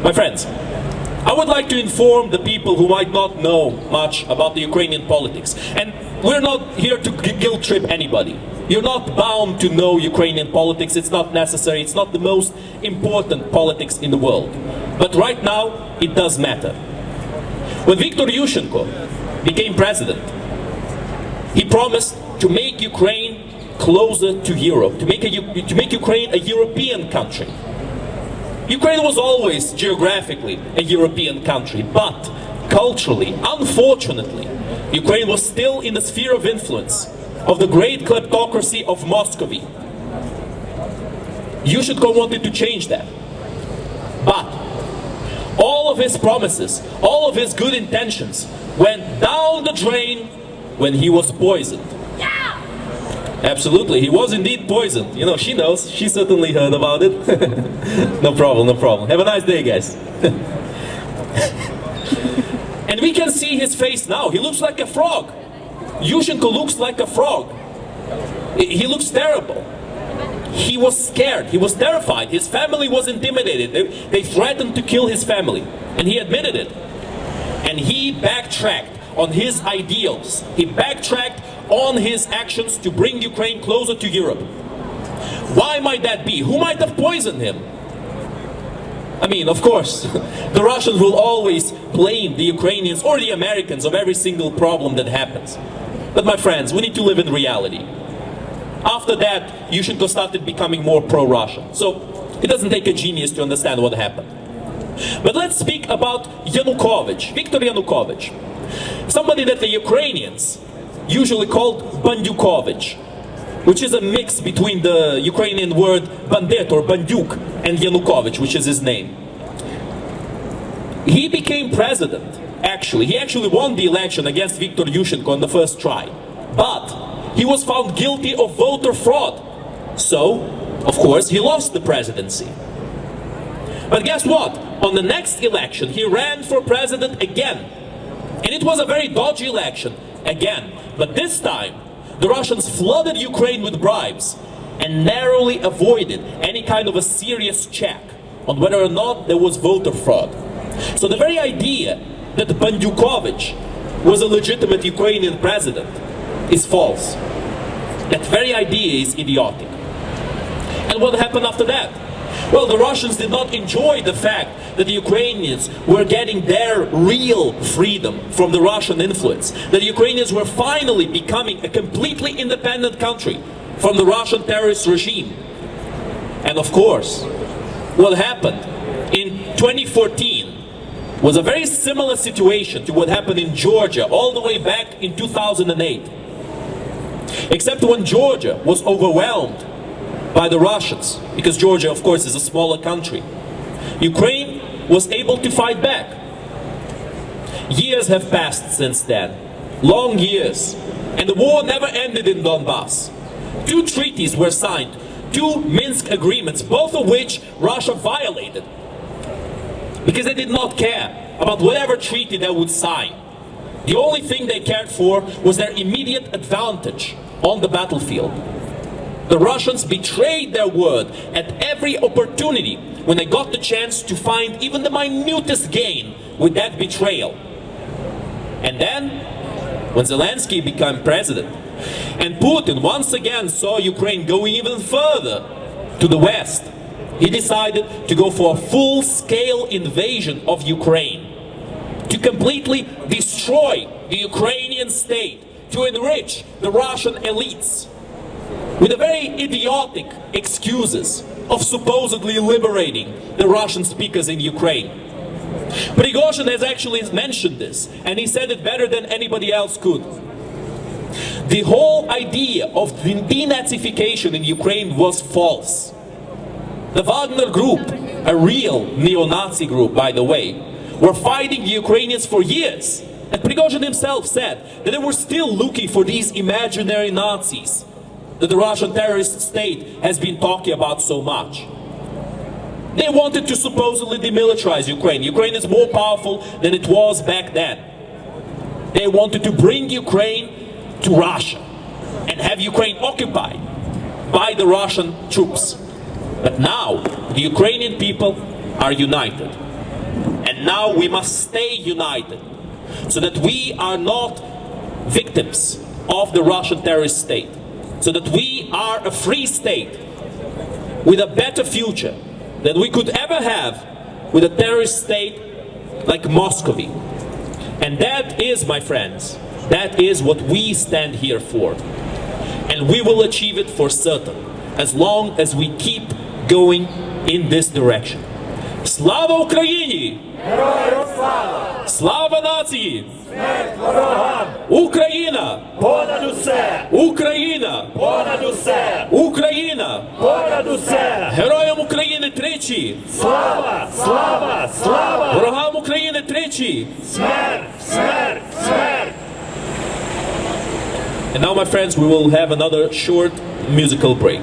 My friends, I would like to inform the people who might not know much about the Ukrainian politics. And we're not here to guilt trip anybody. You're not bound to know Ukrainian politics. It's not necessary. It's not the most important politics in the world. But right now, it does matter. When Viktor Yushchenko became president, he promised to make Ukraine closer to Europe, to make Ukraine a European country. Ukraine was always geographically a European country, but culturally, unfortunately, Ukraine was still in the sphere of influence of the great kleptocracy of Muscovy. Yushchenko wanted to change that. But all of his promises, all of his good intentions went down the drain when he was poisoned. Absolutely, he was indeed poisoned. You know, she knows. She certainly heard about it. No problem, no problem. Have a nice day, guys. And we can see his face now. He looks like a frog. Yushchenko looks like a frog. He looks terrible. He was scared. He was terrified. His family was intimidated. They threatened to kill his family. And he admitted it. And he backtracked on his ideals. He backtracked on his actions to bring Ukraine closer to Europe. Why might that be? Who might have poisoned him? I mean, of course, the Russians will always blame the Ukrainians or the Americans of every single problem that happens. But my friends, we need to live in reality. After that, Yushchenko started becoming more pro-Russian. So it doesn't take a genius to understand what happened. But let's speak about Yanukovitch, Viktor Yanukovitch. Somebody that the Ukrainians usually called Bandyukovich, which is a mix between the Ukrainian word bandit or bandyuk and Yanukovych, which is his name. He became president, actually. He actually won the election against Viktor Yushchenko on the first try. But he was found guilty of voter fraud. So, of course, he lost the presidency. But guess what? On the next election, he ran for president again. And it was a very dodgy election, again. But this time, the Russians flooded Ukraine with bribes and narrowly avoided any kind of a serious check on whether or not there was voter fraud. So the very idea that Bandyukovich was a legitimate Ukrainian president is false. That very idea is idiotic. And what happened after that? Well, the Russians did not enjoy the fact that the Ukrainians were getting their real freedom from the Russian influence. That the Ukrainians were finally becoming a completely independent country from the Russian terrorist regime. And of course, what happened in 2014 was a very similar situation to what happened in Georgia all the way back in 2008. Except when Georgia was overwhelmed by the Russians, because Georgia, of course, is a smaller country. Ukraine was able to fight back. Years have passed since then. Long years. And the war never ended in Donbass. 2 treaties were signed. 2 Minsk agreements, both of which Russia violated. Because they did not care about whatever treaty they would sign. The only thing they cared for was their immediate advantage on the battlefield. The Russians betrayed their word at every opportunity when they got the chance to find even the minutest gain with that betrayal. And then, when Zelensky became president, and Putin once again saw Ukraine going even further to the west, he decided to go for a full-scale invasion of Ukraine, to completely destroy the Ukrainian state, to enrich the Russian elites, with the very idiotic excuses of supposedly liberating the Russian speakers in Ukraine. Prigozhin has actually mentioned this, and he said it better than anybody else could. The whole idea of denazification in Ukraine was false. The Wagner group, a real neo-Nazi group, by the way, were fighting the Ukrainians for years. And Prigozhin himself said that they were still looking for these imaginary Nazis that the Russian terrorist state has been talking about so much. They wanted to supposedly demilitarize Ukraine. Ukraine is more powerful than it was back then. They wanted to bring Ukraine to Russia and have Ukraine occupied by the Russian troops. But now, the Ukrainian people are united. And now we must stay united so that we are not victims of the Russian terrorist state, so that we are a free state with a better future than we could ever have with a terrorist state like Moscow. And that is, my friends, that is what we stand here for. And we will achieve it for certain, as long as we keep going in this direction. Slava Україні! Героям слава! Слава нації! Смерть ворогам! Україна! Понад усе! Україна! Понад усе! Україна! Понад усе! Героям України тричі! Слава! Слава! Слава! Ворогам України тричі! Смерть! Смерть! Смерть! And now, my friends, we will have another short musical break.